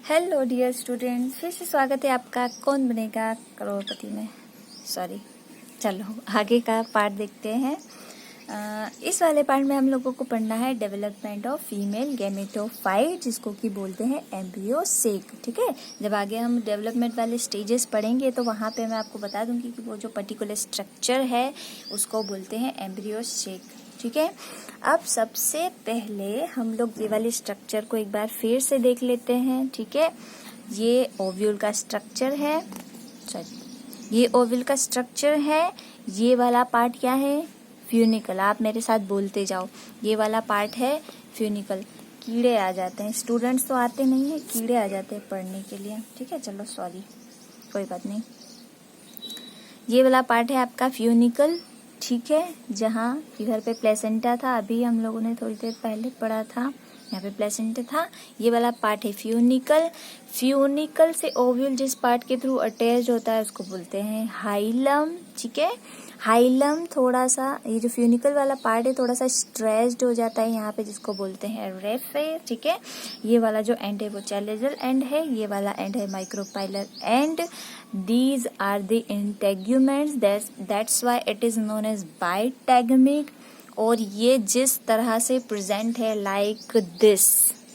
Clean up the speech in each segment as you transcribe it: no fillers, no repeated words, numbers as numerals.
Hello dear students, फिर से स्वागत है आपका कौन बनेगा करोड़पति में। चलो आगे का पार्ट देखते हैं। इस वाले पार्ट में हम लोगों को पढ़ना है डेवलपमेंट ऑफ फीमेल गैमेटोफाइट, जिसको कि बोलते हैं एम्ब्रियो सेक। ठीक है, जब आगे हम डेवलपमेंट वाले स्टेजेस पढ़ेंगे तो वहाँ पे मैं आपको बता दूंगी कि वो जो पर्टिकुलर स्ट्रक्चर है उसको बोलते हैं एम्ब्रियो सेक। ठीक है, अब सबसे पहले हम लोग ये वाले स्ट्रक्चर को एक बार फिर से देख लेते हैं। ठीक है, ये ओव्यूल का स्ट्रक्चर है, ये ओव्यूल का स्ट्रक्चर है। ये वाला पार्ट क्या है? फ्यूनिकल। आप मेरे साथ बोलते जाओ, ये वाला पार्ट है फ्यूनिकल। कीड़े आ जाते हैं, स्टूडेंट्स तो आते नहीं है, कीड़े आ जाते हैं पढ़ने के लिए। ठीक है, चलो सॉरी, कोई बात नहीं। ये वाला पार्ट है आपका फ्यूनिकल। ठीक है, जहाँ इधर पे प्लेसेंटा था, अभी हम लोगों ने थोड़ी देर पहले पढ़ा था, यहाँ पे प्लेसेंटा था। ये वाला पार्ट है फ्यूनिकल। फ्यूनिकल से ओव्यूल जिस पार्ट के थ्रू अटैच होता है उसको बोलते हैं हाइलम। ठीक है, हाइलम थोड़ा सा, ये जो फ्यूनिकल वाला पार्ट है थोड़ा सा स्ट्रेच्ड हो जाता है यहाँ पे, जिसको बोलते हैं रेफे। ठीक है, ये वाला जो एंड है वो चैलेजल एंड है, ये वाला एंड है micropylar and. These are the integuments, that's why it is known as bitegamic। और ये जिस तरह से प्रेजेंट है लाइक दिस,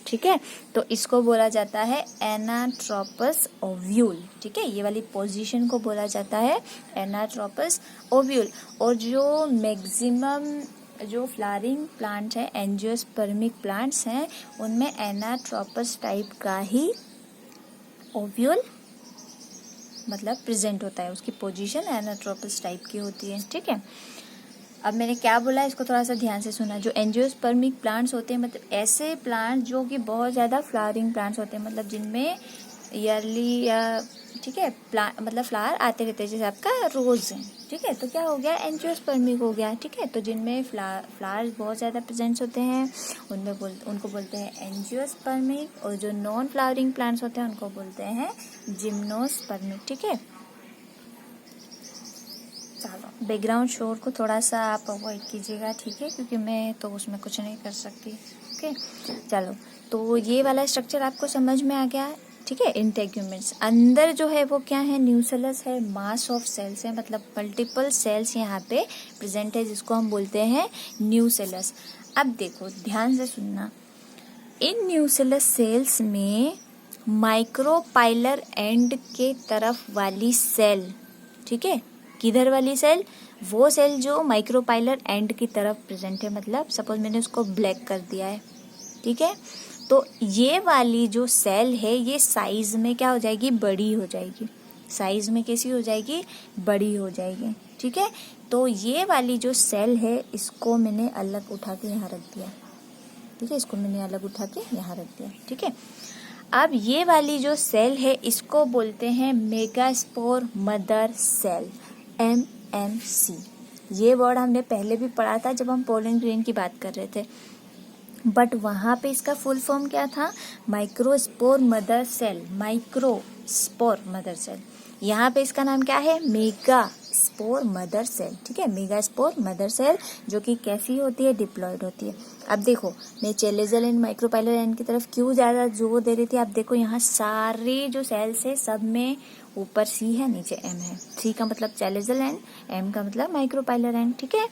ठीक है, तो इसको बोला जाता है एनाट्रोपस ओव्यूल। ठीक है, ये वाली पोजीशन को बोला जाता है एनाट्रोपस ओव्यूल। और जो मैक्सिमम जो फ्लावरिंग प्लांट्स हैं, एंजियोस्पर्मिक प्लांट्स हैं, उनमें एनाट्रोपस टाइप का ही ओव्यूल मतलब प्रेजेंट होता है, उसकी पोजीशन एनाट्रोपस टाइप की होती है। ठीक है, अब मैंने क्या बोला इसको थोड़ा सा ध्यान से सुना। जो एंजियोस्पर्मिक प्लांट्स होते हैं, मतलब ऐसे प्लांट जो कि बहुत ज़्यादा फ्लावरिंग प्लांट्स होते हैं, मतलब जिनमें ईयरली या ठीक है मतलब फ्लावर आते रहते हैं, जैसे आपका रोज है। ठीक है, तो क्या हो गया? एंजियोस्पर्मिक हो गया। ठीक है, तो जिनमें फ्लावर्स बहुत ज़्यादा प्रेजेंट होते हैं उनको बोलते हैं एंजियोस्पर्मिक, और जो नॉन फ्लावरिंग प्लांट्स होते हैं उनको बोलते हैं जिम्नोस्पर्मिक। ठीक है, चलो बैकग्राउंड शोर को थोड़ा सा आप अवॉइड कीजिएगा। ठीक है, क्योंकि मैं तो उसमें कुछ नहीं कर सकती। ओके, चलो, तो ये वाला स्ट्रक्चर आपको समझ में आ गया। ठीक है, इंटेग्यूमेंट्स अंदर जो है वो क्या है? न्यूसेलस है, मास ऑफ सेल्स है, मतलब मल्टीपल सेल्स यहाँ पे प्रेजेंट है, जिसको हम बोलते हैं न्यूसेलस। अब देखो ध्यान से सुनना, इन न्यूसेलस सेल्स में माइक्रोपाइलर एंड के तरफ वाली सेल, ठीक है, किधर वाली सेल? वो सेल जो माइक्रोपाइलर एंड की तरफ प्रेजेंट है, मतलब सपोज मैंने उसको ब्लैक कर दिया है। ठीक है, तो ये वाली जो सेल है ये साइज में क्या हो जाएगी? बड़ी हो जाएगी। साइज में कैसी हो जाएगी? बड़ी हो जाएगी। ठीक है, तो ये वाली जो सेल है इसको मैंने अलग उठा के यहाँ रख दिया। ठीक है, इसको मैंने अलग उठा के यहाँ रख दिया। ठीक है, अब ये वाली जो सेल है इसको बोलते हैं मेगास्पोर मदर सेल, MMC। ये वर्ड हमने पहले भी पढ़ा था जब हम पोलन ग्रेन की बात कर रहे थे, बट वहाँ पे इसका फुल फॉर्म क्या था? Microspore mother cell, microspore mother cell. यहाँ पे इसका नाम क्या है? Megaspore mother cell. ठीक है, मेगा स्पोर मदर सेल, जो कि कैसी होती है? डिप्लॉयड होती है। अब देखो मैं चैलेजल एंड माइक्रोपाइलर एंड की तरफ क्यों ज्यादा जोर दे रही थी। आप देखो यहाँ सारे जो सेल्स है सब में ऊपर C है, नीचे M है। C का मतलब चैलेजल एंड, M का मतलब माइक्रोपाइलर एंड। ठीक है,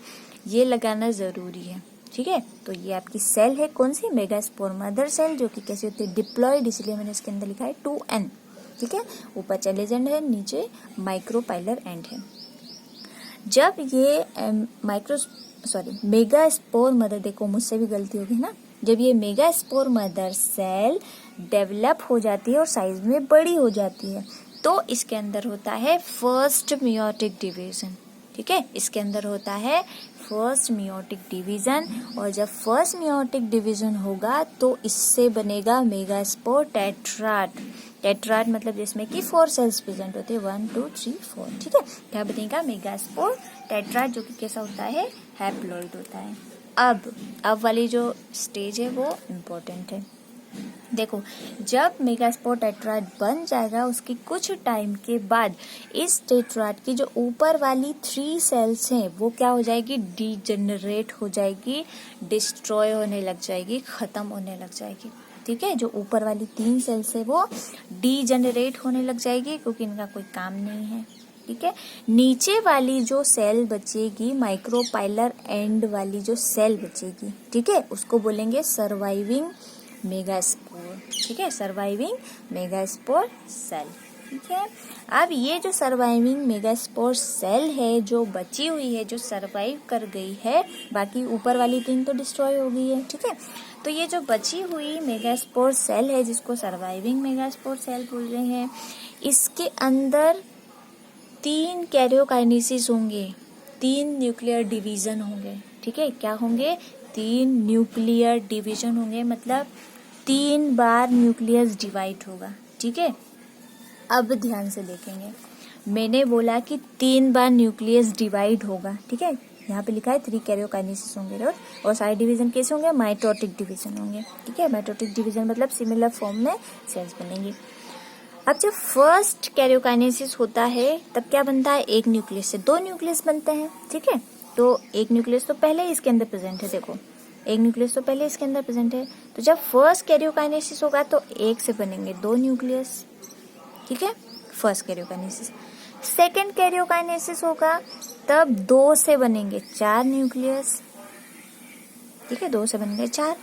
ये लगाना जरूरी है। ठीक है, तो ये आपकी सेल है कौन सी? मेगास्पोर मदर सेल, जो कि कैसी होती है? डिप्लॉयड, इसलिए मैंने इसके अंदर लिखा है 2N। ठीक है, ऊपर चैलेजल है, नीचे माइक्रोपाइलर एंड है। जब ये मेगास्पोर मदर, देखो मुझसे भी गलती होगी ना, जब ये मेगास्पोर मदर सेल डेवलप हो जाती है और साइज में बड़ी हो जाती है, तो इसके अंदर होता है फर्स्ट मियोटिक डिवीजन। ठीक है, इसके अंदर होता है फर्स्ट मियोटिक डिवीजन, और जब फर्स्ट मियोटिक डिवीजन होगा तो इससे बनेगा मेगास्पोर टेट्राड। टेट्राड मतलब जिसमें कि 4 सेल्स प्रेजेंट होते हैं, 1 2 3 4। ठीक है, क्या बनेगा? मेगास्पोर टेट्राड, जो कि कैसा होता है? हैप्लॉइड होता है। अब वाली जो स्टेज है वो इम्पोर्टेंट है। देखो जब मेगास्पोर टेट्राड बन जाएगा उसके कुछ टाइम के बाद इस टेट्राड की जो ऊपर वाली 3 सेल्स हैं वो क्या हो जाएगी? डीजेनरेट हो जाएगी, डिस्ट्रॉय होने लग जाएगी, खत्म होने लग जाएगी। ठीक है। जो ऊपर वाली 3 सेल्स है वो डीजेनरेट होने लग जाएगी क्योंकि इनका कोई काम नहीं है, ठीक है। नीचे वाली जो सेल बचेगी, माइक्रोपाइलर एंड वाली जो सेल बचेगी, ठीक है, उसको बोलेंगे सर्वाइविंग मेगास्पोर, ठीक है, सर्वाइविंग मेगास्पोर सेल, ठीक है। अब ये जो सर्वाइविंग मेगास्पोर सेल है जो बची हुई है, जो सर्वाइव कर गई है, बाकी ऊपर वाली 3 तो डिस्ट्रॉय हो गई है, ठीक है। तो ये जो बची हुई मेगास्पोर सेल है जिसको सर्वाइविंग मेगास्पोर सेल बोल रहे हैं, इसके अंदर 3 कैरियोकाइनेसिस होंगे, 3 न्यूक्लियर डिवीजन होंगे, ठीक है। क्या होंगे? 3 न्यूक्लियर डिवीजन होंगे, मतलब 3 बार न्यूक्लियस डिवाइड होगा, ठीक है। अब ध्यान से देखेंगे, मैंने बोला कि 3 बार न्यूक्लियस डिवाइड होगा, ठीक है। यहाँ पे लिखा है 3 कैरियोकाइनेसिस होंगे और सारे डिवीजन कैसे होंगे? माइटोटिक डिवीजन होंगे, ठीक है। माइटोटिक डिवीजन मतलब सिमिलर फॉर्म में सेल्स बनेंगी। अब जब फर्स्ट कैरियोकाइनेसिस होता है तब क्या बनता है? एक न्यूक्लियस से 2 न्यूक्लियस बनते हैं, ठीक है। तो एक न्यूक्लियस तो पहले ही इसके अंदर प्रेजेंट है, देखो एक न्यूक्लियस तो पहले इसके अंदर प्रेजेंट है। तो जब फर्स्ट कैरियोकाइनेसिस होगा तो 1 से बनेंगे 2 न्यूक्लियस, ठीक है, फर्स्ट कैरियोकाइनेसिस। सेकेंड कैरियोकाइनेसिस होगा तब 2 से बनेंगे 4 न्यूक्लियस, ठीक है, 2 से बनेंगे 4।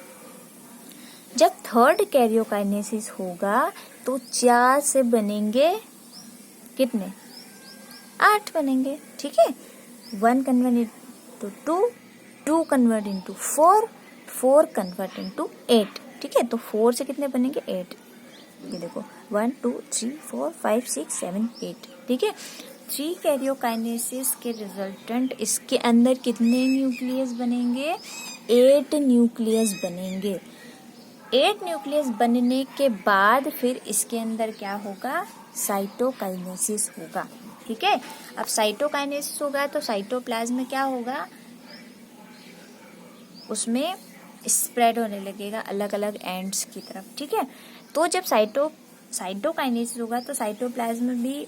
जब थर्ड कैरियोकाइनेसिस होगा तो 4 से बनेंगे कितने? 8 बनेंगे, ठीक है। 1 convert into 2, 2 convert into 4, 4 convert into 8, ठीक है। तो 4 से कितने बनेंगे? 8। ये देखो 1 2 3 4 5 6 7 8, ठीक है। 3 कैरियोकाइनेसिस के रिजल्टेंट इसके अंदर कितने न्यूक्लियस बनेंगे? 8 न्यूक्लियस बनेंगे। 8 न्यूक्लियस बनने के बाद फिर इसके अंदर क्या होगा? साइटोकाइनेसिस होगा, ठीक है। अब साइटोकाइनेसिस होगा तो साइटोप्लाज्म में क्या होगा? उसमें स्प्रेड होने लगेगा अलग अलग एंड्स की तरफ, ठीक है। तो जब साइटोकाइनेसिस होगा तो साइटोप्लाज्म भी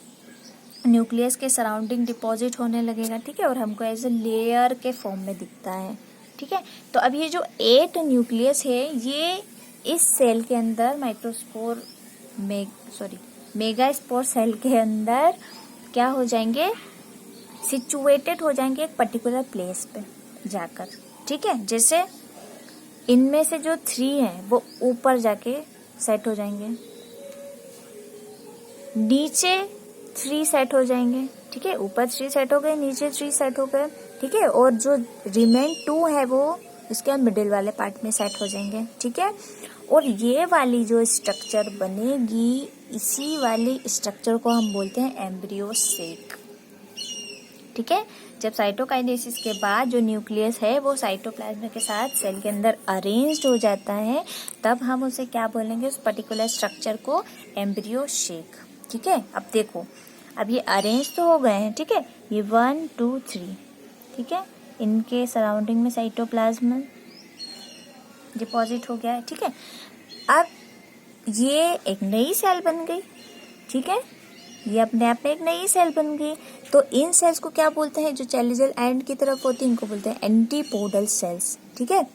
न्यूक्लियस के सराउंडिंग डिपॉजिट होने लगेगा, ठीक है, और हमको एज ए लेयर के फॉर्म में दिखता है, ठीक है। तो अब ये जो 8 न्यूक्लियस है ये इस सेल के अंदर मेगास्पोर सेल के अंदर क्या हो जाएंगे? सिचुएटेड हो जाएंगे एक पर्टिकुलर प्लेस पे जाकर, ठीक है। जैसे इनमें से जो 3 हैं वो ऊपर जाके सेट हो जाएंगे, नीचे 3 सेट हो जाएंगे, ठीक है, ऊपर 3 सेट हो गए, नीचे 3 सेट हो गए, ठीक है, और जो रिमेन 2 है वो इसके मिडिल वाले पार्ट में सेट हो जाएंगे, ठीक है। और ये वाली जो स्ट्रक्चर बनेगी, इसी वाली स्ट्रक्चर को हम बोलते हैं एम्ब्रियो सेक, ठीक है। जब साइटोकाइनेसिस के बाद जो न्यूक्लियस है वो साइटोप्लाज्म के साथ सेल के अंदर अरेंज्ड हो जाता है, तब हम उसे क्या बोलेंगे? उस पर्टिकुलर स्ट्रक्चर को एम्ब्रियो शेक, ठीक है। अब देखो, अब ये अरेंज तो हो गए हैं, ठीक है, ये 1 2 3, ठीक है, इनके सराउंडिंग में साइटोप्लाज्म डिपॉजिट हो गया है, ठीक है। अब ये एक नई सेल बन गई, ठीक है, ये अपने आप में एक नई सेल बन गई। तो इन सेल्स को क्या बोलते हैं? जो चैलिजल एंड की तरफ होती है इनको बोलते हैं एंटीपोडल सेल्स, ठीक है।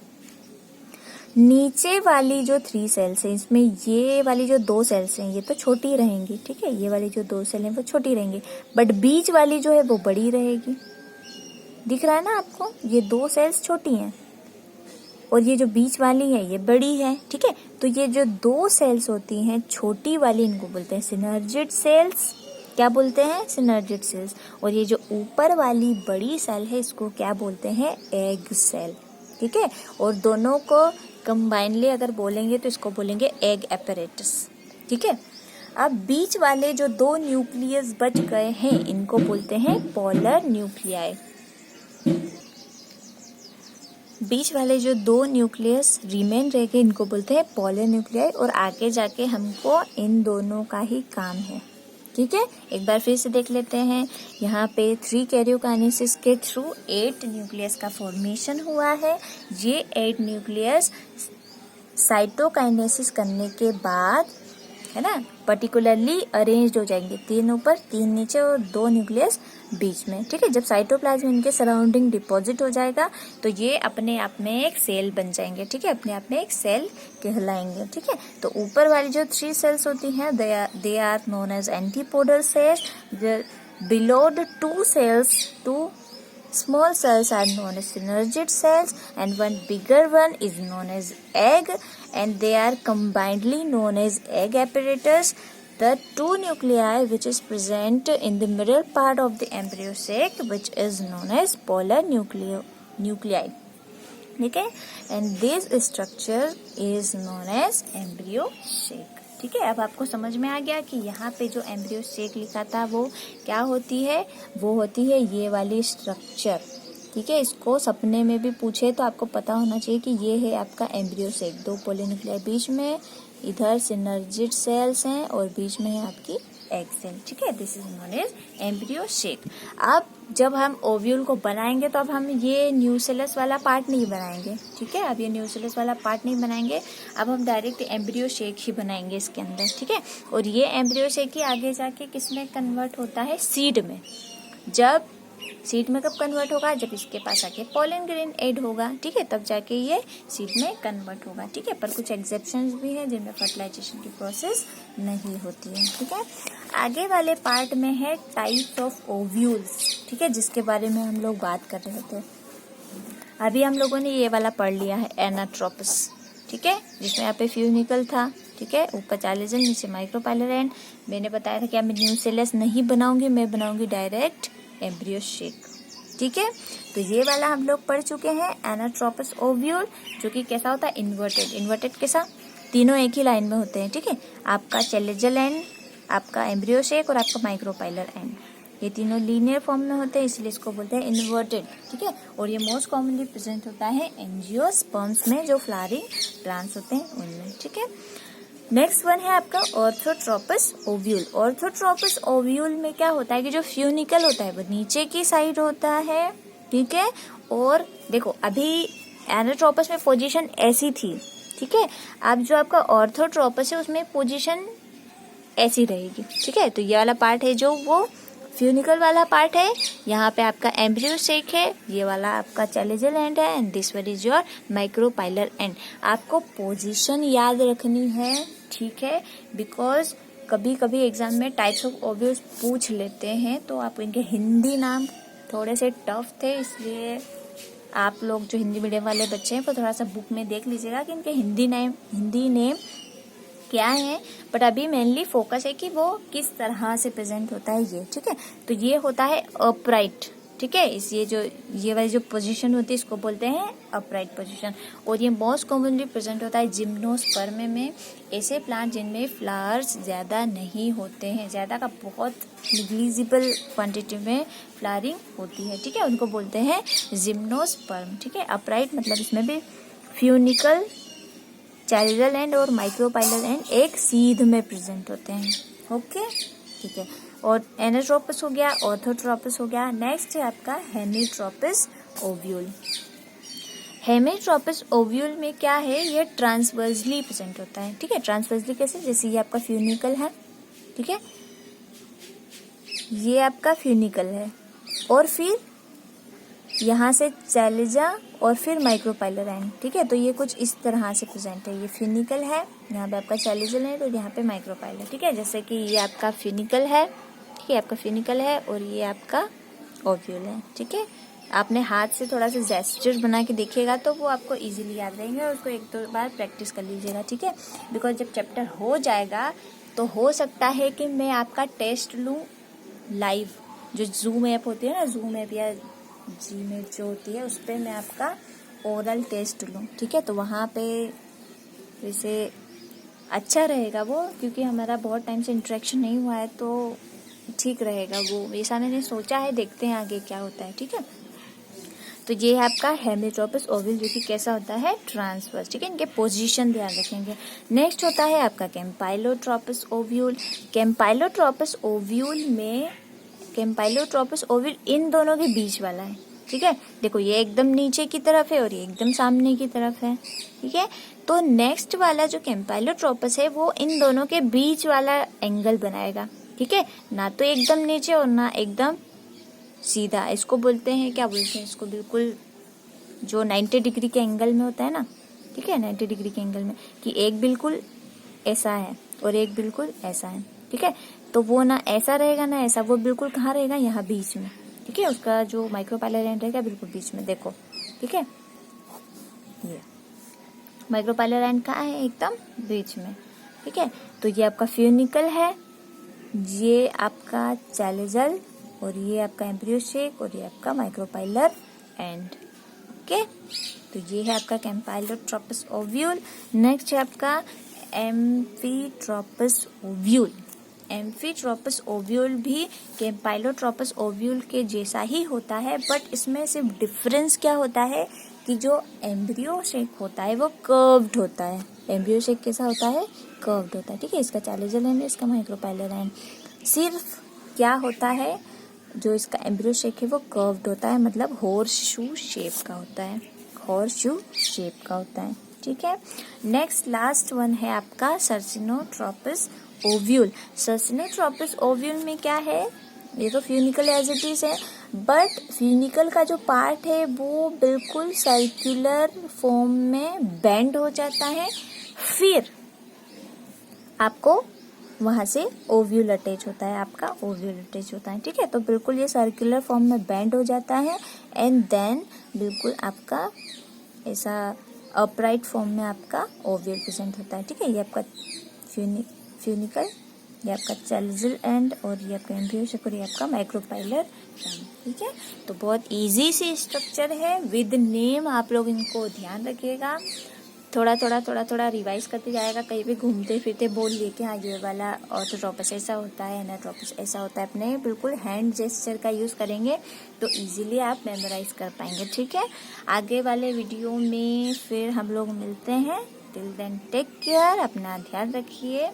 नीचे वाली जो 3 सेल्स हैं इसमें ये वाली जो 2 सेल्स हैं ये तो छोटी रहेंगी, ठीक है, ये वाली जो 2 सेल हैं वो छोटी रहेंगी, बट बीच वाली जो है वो बड़ी रहेगी। दिख रहा है ना आपको? ये 2 सेल्स छोटी हैं और ये जो बीच वाली है ये बड़ी है, ठीक है। तो ये जो 2 सेल्स होती हैं छोटी वाली, इनको बोलते हैं सिनर्जिड सेल्स। क्या बोलते हैं? Synergid cells. और ये जो ऊपर वाली बड़ी सेल है इसको क्या बोलते हैं? एग सेल, ठीक है। और दोनों को कंबाइनली अगर बोलेंगे तो इसको बोलेंगे एग एपैरेटस, ठीक है। अब बीच वाले जो 2 न्यूक्लियस बच गए हैं इनको बोलते हैं पोलर न्यूक्लियाई। बीच वाले जो 2 न्यूक्लियस रिमेन रह गए इनको बोलते हैं पोलर न्यूक्लियाई, और आगे जाके हमको इन दोनों का ही काम है, ठीक है। एक बार फिर से देख लेते हैं। यहाँ पे 3 कैरियोकाइनेसिस के थ्रू 8 न्यूक्लियस का फॉर्मेशन हुआ है। ये 8 न्यूक्लियस साइटोकाइनेसिस करने के बाद है ना, पर्टिकुलरली अरेंज्ड हो जाएंगे, 3 ऊपर 3 नीचे और 2 न्यूक्लियस बीच में, ठीक है। जब साइटोप्लाज्म इनके सराउंडिंग डिपॉजिट हो जाएगा तो ये अपने आप में एक सेल बन जाएंगे, ठीक है, अपने आप में एक सेल कहलाएंगे, ठीक है। तो ऊपर वाली जो 3 सेल्स होती हैं they are known as antipodal cells, below the 2 cells, 2 small cells are known as synergid cells, and one bigger one is known as egg, and they are combinedly known as egg apparatus. The 2 nuclei which is present in the middle part of the embryo sac, which is known as polar nuclei, ठीक है, and this structure is known as embryo sac, ठीक है। अब आपको समझ में आ गया कि यहाँ पे जो एम्ब्रियो सेक लिखा था वो क्या होती है, वो होती है ये वाली स्ट्रक्चर, ठीक है। इसको सपने में भी पूछे तो आपको पता होना चाहिए कि ये है आपका एम्ब्रियो सेक, 2 पोलिन्यूक्लियाई बीच में, इधर सिनर्जिड सेल्स हैं और बीच में है आपकी एग सेल, ठीक है। This is known as embryo sac. अब जब हम ओव्यूल को बनाएंगे तो अब हम ये न्यूसेलस वाला पार्ट नहीं बनाएंगे, ठीक है। अब ये न्यूसेलस वाला पार्ट नहीं बनाएंगे, अब हम डायरेक्ट एम्ब्रियो शेक ही बनाएंगे इसके अंदर, ठीक है। और ये एम्ब्रियो शेक ही आगे जाके किसमें कन्वर्ट होता है, सीड में। जब सीड में कब कन्वर्ट होगा, जब इसके पास आके पोलन ग्रेन ऐड होगा, ठीक है, तब जाके ये सीड में कन्वर्ट होगा, ठीक है। पर कुछ एक्सेप्शंस भी हैं जिनमें फर्टिलाइजेशन की प्रोसेस नहीं होती है, ठीक है। आगे वाले पार्ट में है टाइप्स ऑफ ओव्यूल्स, ठीक है, जिसके बारे में हम लोग बात कर रहे थे। अभी हम लोगों ने ये वाला पढ़ लिया है एनाट्रोपस, ठीक है, जिसमें यहाँ पे फ्यूनिकल था, ठीक है, ऊपर चाइलेजन नीचे माइक्रोपाइलर एंड। मैंने बताया था कि मैं न्यूसेलस नहीं बनाऊंगी, मैं बनाऊंगी डायरेक्ट एम्ब्रियो शेक, ठीक है। तो ये वाला हम लोग पढ़ चुके हैं एनाट्रोपस ओव्यूल, जो कि कैसा होता है, इन्वर्टेड कैसा, तीनों एक ही लाइन में होते हैं, ठीक है। आपका चैलेजल एंड, आपका एम्ब्रियो शेक और आपका माइक्रोपाइलर एंड, ये तीनों लीनियर फॉर्म में होते हैं, इसलिए इसको बोलते हैं इन्वर्टेड, ठीक है। और ये मोस्ट कॉमनली प्रेजेंट होता है एंजियोस्पर्म्स में, जो फ्लावरिंग प्लांट्स होते हैं उनमें, ठीक है। नेक्स्ट वन है आपका ऑर्थोट्रोपस ओव्यूल। ऑर्थोट्रोपस ओव्यूल में क्या होता है कि जो फ्यूनिकल होता है वो नीचे की साइड होता है, ठीक है। और देखो अभी एनाट्रोपस में पोजीशन ऐसी थी, ठीक है। अब जो आपका ऑर्थोट्रोपस है उसमें पोजीशन ऐसी रहेगी, ठीक है। तो ये वाला पार्ट है जो वो फ्यूनिकल वाला पार्ट है, यहाँ पे आपका एम्ब्रियो सेक है, ये वाला आपका चैलेजल एंड है, and this one is your micropylar and. आपको पोजीशन याद रखनी है, ठीक है, बिकॉज कभी कभी एग्जाम में टाइप्स ऑफ ओव्यूल्स पूछ लेते हैं, तो आप इनके हिंदी नाम थोड़े से टफ थे, इसलिए आप लोग जो हिंदी मीडियम वाले बच्चे हैं वो थोड़ा सा बुक में देख लीजिएगा कि इनके हिंदी नेम क्या है। बट अभी मेनली फोकस है कि वो किस तरह से प्रेजेंट होता है ये, ठीक है। तो ये होता है अपराइट, ठीक है। ये वाली जो पोजीशन होती है इसको बोलते हैं अपराइट पोजीशन। और ये मोस्ट कॉमनली प्रेजेंट होता है जिम्नोस्पर्म में, ऐसे प्लांट जिनमें फ्लावर्स ज्यादा नहीं होते हैं, ज्यादा का बहुत निग्लिजिबल क्वांटिटी में फ्लावरिंग होती है, ठीक है, उनको बोलते हैं जिम्नोस्पर्म, ठीक है। अपराइट मतलब इसमें भी फ्यूनिकल, चैलेजल एंड और माइक्रोपाइलर एंड एक सीध में प्रेजेंट होते हैं, ओके, ठीक है। और एनाट्रोपस हो गया, ऑर्थोट्रोपस हो गया। नेक्स्ट है आपका हेमीट्रोपस ओव्यूल। हेमीट्रोपस ओव्यूल में क्या है, ये ट्रांसवर्सली प्रेजेंट होता है, ठीक है। ट्रांसवर्सली कैसे, जैसे ये आपका फ्यूनिकल है, ठीक है, ये आपका फ्यूनिकल है, और फिर यहाँ से चैलेजा और फिर माइक्रोपाइलर एंड, ठीक है। तो ये कुछ इस तरह से प्रेजेंट है, ये फ्यूनिकल है, यहाँ पे आपका चैलेजल है और यहाँ पे माइक्रोपाइलर, ठीक है। जैसे कि ये आपका फ्यूनिकल है, ठीक है, आपका फ्यूनिकल है और ये आपका ओव्यूल है, ठीक है। आपने हाथ से थोड़ा सा जेस्चर बना के देखिएगा तो वो आपको इजीली याद रहेंगे, और उसको 1-2 बार प्रैक्टिस कर लीजिएगा, ठीक है। बिकॉज जब चैप्टर हो जाएगा तो हो सकता है कि मैं आपका टेस्ट लूँ लाइव, जो जूम ऐप होती है ना, जूम ऐप या जीमेट जो होती है, उस पर मैं आपका ओरल टेस्ट लूँ, ठीक है। तो वहाँ पे वैसे अच्छा रहेगा वो, क्योंकि हमारा बहुत टाइम से इंटरेक्शन नहीं हुआ है, तो ठीक रहेगा वो। ऐसा मैंने सोचा है, देखते हैं आगे क्या होता है, ठीक है। तो ये है आपका हेमीट्रोपस ओव्यूल, जो कि कैसा होता है, ट्रांसवर्स, ठीक है। इनके पोजीशन ध्यान रखेंगे। नेक्स्ट होता है आपका कैम्पाइलोट्रोपस ओव्यूल। कैम्पाइलोट्रोपस ओव्यूल इन दोनों के बीच वाला है, ठीक है। देखो ये एकदम नीचे की तरफ है और ये एकदम सामने की तरफ है, ठीक है। तो नेक्स्ट वाला जो कैम्पाइलोट्रोपस है वो इन दोनों के बीच वाला एंगल बनाएगा, ठीक है, ना तो एकदम नीचे और ना एकदम सीधा। इसको बोलते हैं, क्या बोलते हैं इसको, बिल्कुल जो 90 डिग्री के एंगल में होता है ना, ठीक है, 90 डिग्री के एंगल में, कि एक बिल्कुल ऐसा है और एक बिल्कुल ऐसा है, ठीक है। तो वो ना ऐसा रहेगा ना ऐसा, वो बिल्कुल कहाँ रहेगा, यहाँ बीच में, ठीक है। उसका जो माइक्रोपाइलर एंड रहेगा बिल्कुल बीच में, देखो, ठीक है। ये माइक्रोपाइलर एंड कहाँ है, एकदम बीच में, ठीक है। तो ये आपका फ्यूनिकल है, ये आपका चैलेजल, और ये आपका एम्ब्रियोसेक, और ये आपका माइक्रोपाइलर एंड, ओके। तो ये है आपका कैम्पाइलोट्रोपस ओव्यूल। नेक्स्ट है आपका एम्फीट्रोपस ओव्यूल। एम्फीट्रोपस ओव्यूल भी कैम्पाइलोट्रोपस ओव्यूल के जैसा ही होता है, बट इसमें सिर्फ डिफरेंस क्या होता है कि जो एम्ब्रियोसेक होता है वो कर्व्ड होता है। एम्ब्रियोसेक कैसा होता है, कर्व्ड होता है, ठीक है। इसका चैलेजल एंड, इसका माइक्रोपाइलर एंड। सिर्फ क्या होता है, जो इसका एम्ब्रियोसेक है वो कर्व्ड होता है, मतलब हॉर्स शू शेप का होता है, हॉर्स शू शेप का होता है, ठीक है। नेक्स्ट लास्ट वन है आपका सर्सिनोट्रोपस ओव्यूल। सर्सिनोट्रोपस ओव्यूल में क्या है, ये तो फ्यूनिकल एज इट इज है, बट फ्यूनिकल का जो पार्ट है वो बिल्कुल सर्कुलर फॉर्म में बेंड हो जाता है, फिर आपको वहां से ओव्यूल अटैच होता है, आपका ओव्यूल अटैच होता है, ठीक है। तो बिल्कुल ये सर्कुलर फॉर्म में बेंड हो जाता है, एंड देन बिल्कुल आपका ऐसा अपराइट फॉर्म में आपका ओव्यूल प्रेजेंट होता है, ठीक है। ये आपका फ्यूनिकल, ये आपका चैलेजल एंड, और ये आपका एम्ब्रियोसेक, और ये आपका माइक्रोपाइलर एंड, ठीक है। तो बहुत इजी सी स्ट्रक्चर है विद नेम, आप लोग इनको ध्यान रखिएगा, थोड़ा रिवाइज करते जाएगा, कहीं भी घूमते फिरते बोल लिए कि हाँ ये वाला ऑर्थोट्रोपस ऐसा होता है, एनाट्रोपस ऐसा होता है, अपने बिल्कुल हैंड जेस्चर का यूज़ करेंगे तो इजीली आप मेमोराइज कर पाएंगे, ठीक है। आगे वाले वीडियो में फिर हम लोग मिलते हैं, टिल देन टेक केयर, अपना ध्यान रखिए।